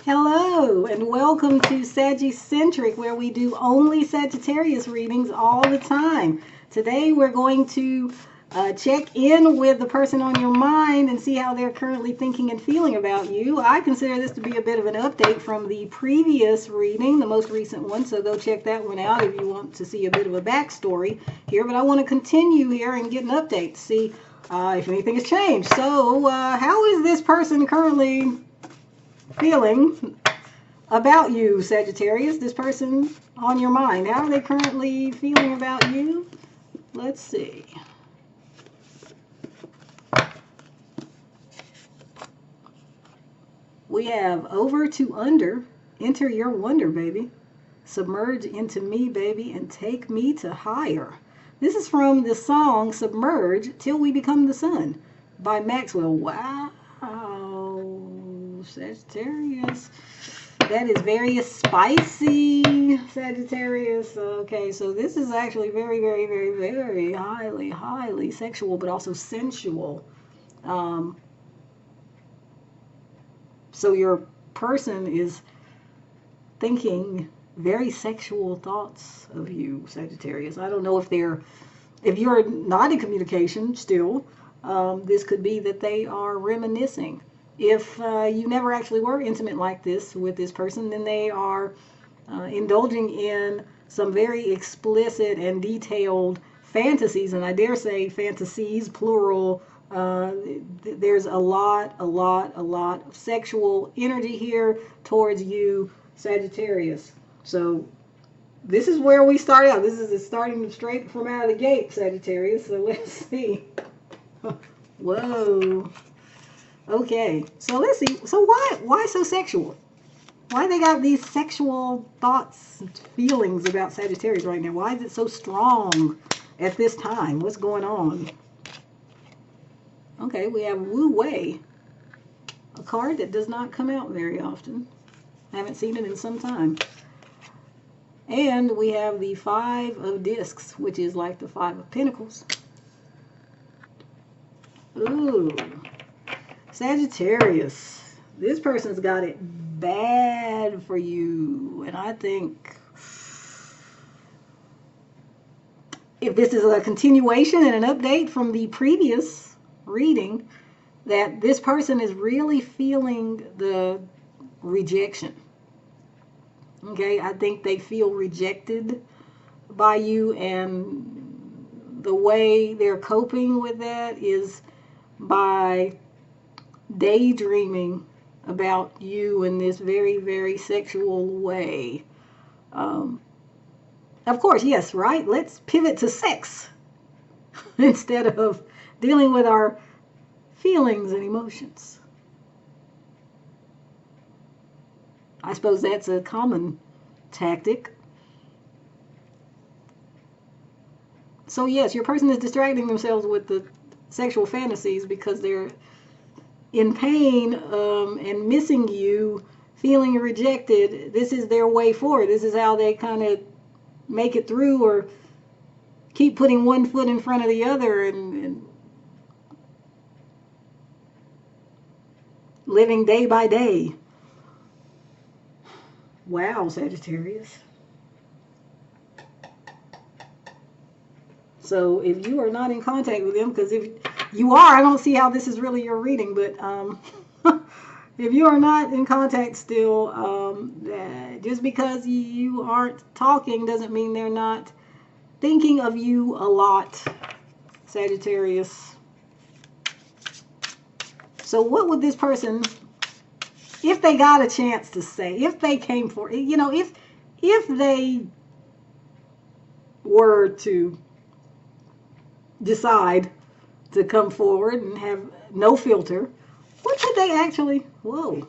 Hello, and welcome to Sagi-Centric, where we do only Sagittarius readings all the time. Today, we're going to check in with the person on your mind and see how they're currently thinking and feeling about you. I consider this to be a bit of an update from the previous reading, the most recent one, so go check that one out if you want to see a bit of a backstory here. But I want to continue here and get an update to see if anything has changed. So, how is this person currently feeling about you, Sagittarius? This person on your mind, how are they currently feeling about you? Let's see. We have over to under. Enter your wonder, baby. Submerge into me, baby, and take me to higher. This is from the song Submerge Till We Become the Sun by Maxwell. Wow, Sagittarius. That is very spicy, Sagittarius. Okay, so this is actually very, very, very, very highly sexual, but also sensual. So your person is thinking very sexual thoughts of you, Sagittarius. I don't know if you're not in communication still, this could be that they are reminiscing. If you never actually were intimate like this with this person, then they are indulging in some very explicit and detailed fantasies, and I dare say fantasies, plural. There's a lot of sexual energy here towards you, Sagittarius. So this is where we start out. This is starting straight from out of the gate, Sagittarius. So let's see. Whoa. Okay, so let's see. So why so sexual? Why they got these sexual thoughts and feelings about Sagittarius right now? Why is it so strong at this time? What's going on? Okay, we have Wu Wei, a card that does not come out very often. I haven't seen it in some time. And we have the Five of Discs, which is like the Five of Pentacles. Ooh. Sagittarius, this person's got it bad for you, and I think if this is a continuation and an update from the previous reading, that this person is really feeling the rejection. Okay, I think they feel rejected by you, and the way they're coping with that is by daydreaming about you in this very, very sexual way. Of course, yes, right? Let's pivot to sex instead of dealing with our feelings and emotions. I suppose that's a common tactic. So yes, your person is distracting themselves with the sexual fantasies because they're in pain and missing you, feeling rejected. This is their way forward. This is how they kind of make it through, or keep putting one foot in front of the other and living day by day. Wow, Sagittarius. So if you are not in contact with them, because if you are, I don't see how this is really your reading, but if you are not in contact still, just because you aren't talking doesn't mean they're not thinking of you a lot, Sagittarius. So what would this person, if they got a chance to say, if they came for, if they were to decide to come forward and have no filter, what could they actually, whoa. I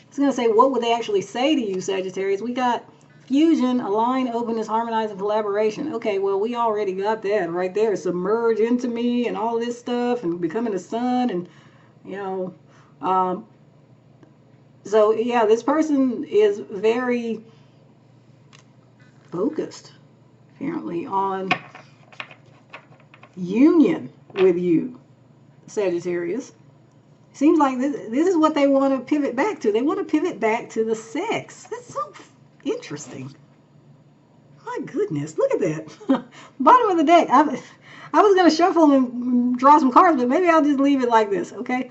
was going to say, what would they actually say to you, Sagittarius? We got fusion, align, openness, harmonize, and collaboration. Okay, well, we already got that right there. Submerge into me and all this stuff and becoming the sun and, so, yeah, this person is very focused, apparently, on union with you, Sagittarius. Seems like this is what they want to pivot back to. They want to pivot back to the sex. That's so interesting. My goodness, look at that. Bottom of the deck. I was going to shuffle and draw some cards, but maybe I'll just leave it like this, okay?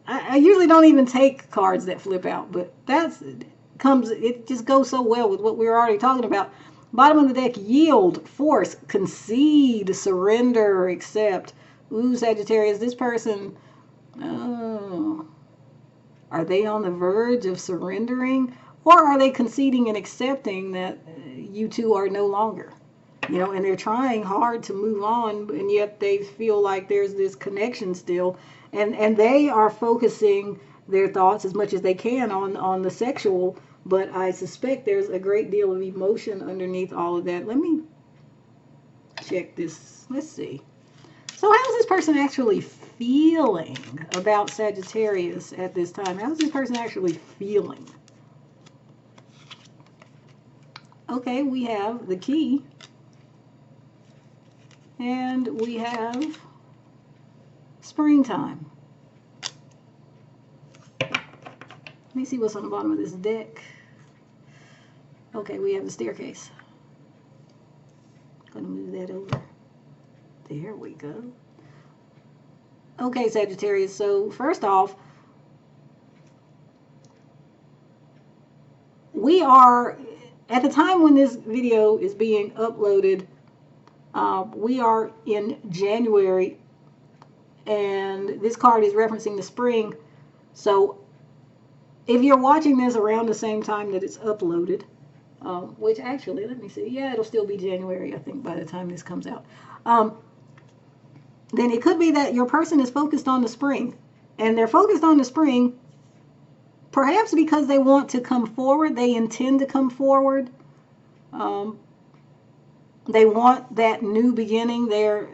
I usually don't even take cards that flip out, but it just goes so well with what we were already talking about. Bottom of the deck, yield, force, concede, surrender, accept. Ooh, Sagittarius, this person, oh, are they on the verge of surrendering? Or are they conceding and accepting that you two are no longer? And they're trying hard to move on, and yet they feel like there's this connection still. And they are focusing their thoughts as much as they can on the sexual, but I suspect there's a great deal of emotion underneath all of that. Let me check this. Let's see. So how's this person actually feeling about Sagittarius at this time? How's this person actually feeling? Okay, we have the key. And we have springtime. Let me see what's on the bottom of this deck. Okay, we have the staircase. Gonna move that over. There we go. Okay, Sagittarius, so first off, we are, at the time when this video is being uploaded, we are in January, and this card is referencing the spring. So if you're watching this around the same time that it's uploaded, which actually, let me see, yeah, it'll still be January, I think, by the time this comes out, then it could be that your person is focused on the spring, and they're focused on the spring perhaps because they want to come forward, they intend to come forward. They want that new beginning. They're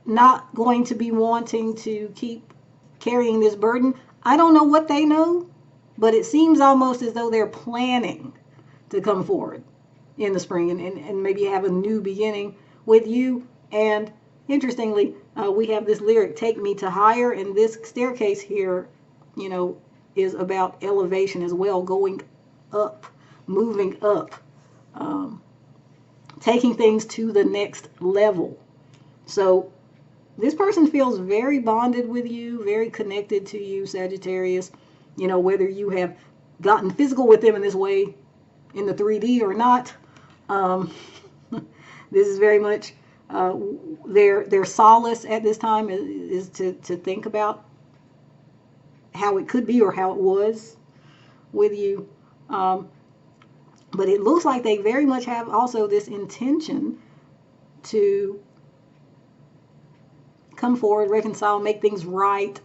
not going to be wanting to keep carrying this burden. I don't know what they know, but it seems almost as though they're planning to come forward in the spring and maybe have a new beginning with you. And interestingly, we have this lyric, take me to higher, and this staircase here, is about elevation as well, going up, moving up. Taking things to the next level. So this person feels very bonded with you, very connected to you, Sagittarius. Whether you have gotten physical with them in this way in the 3D or not, this is very much their solace at this time is to think about how it could be or how it was with you. But it looks like they very much have also this intention to come forward, reconcile, make things right,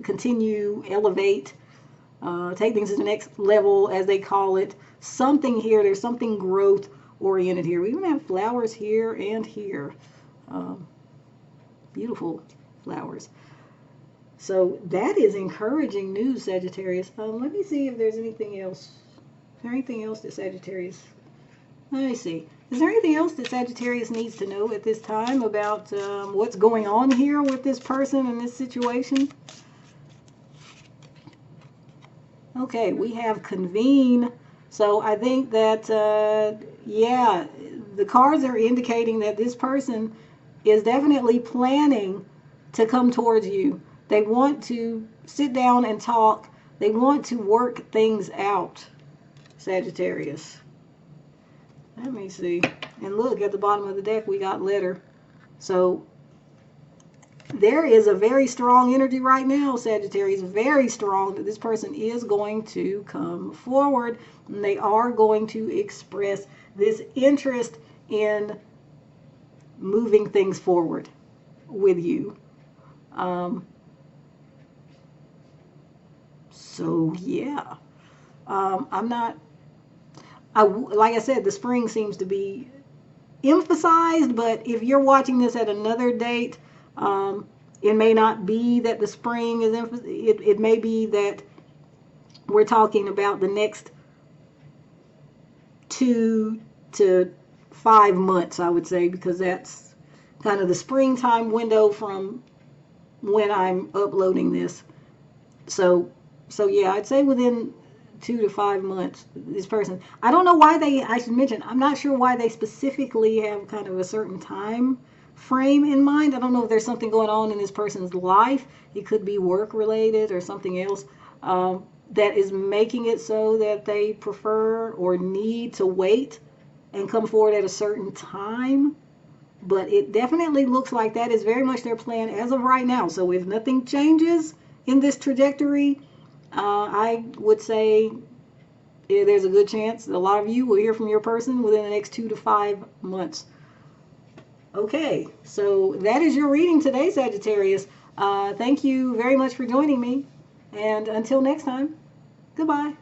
continue, elevate, take things to the next level, as they call it. Something here, there's something growth oriented here. We even have flowers here and here. Beautiful flowers. So that is encouraging news, Sagittarius. Let me see if there's anything else. Is there anything else that Sagittarius, let me see. Is there anything else that Sagittarius needs to know at this time about what's going on here with this person and this situation? Okay, we have convene. So I think that, yeah, the cards are indicating that this person is definitely planning to come towards you. They want to sit down and talk. They want to work things out, Sagittarius. Let me see. And look, at the bottom of the deck, we got letter. So there is a very strong energy right now, Sagittarius. Very strong that this person is going to come forward. And they are going to express this interest in moving things forward with you. So yeah, I'm not, like I said, the spring seems to be emphasized, but if you're watching this at another date, it may not be that the spring is emphasized. It may be that we're talking about the next 2 to 5 months, I would say, because that's kind of the springtime window from when I'm uploading this. So, so yeah, I'd say within 2 to 5 months, this person. I don't know why they. I should mention. I'm not sure why they specifically have kind of a certain time frame in mind. I don't know if there's something going on in this person's life. It could be work related or something else that is making it so that they prefer or need to wait and come forward at a certain time. But it definitely looks like that is very much their plan as of right now. So if nothing changes in this trajectory, I would say there's a good chance that a lot of you will hear from your person within the next 2 to 5 months. Okay, so that is your reading today, Sagittarius. Thank you very much for joining me. And until next time, goodbye.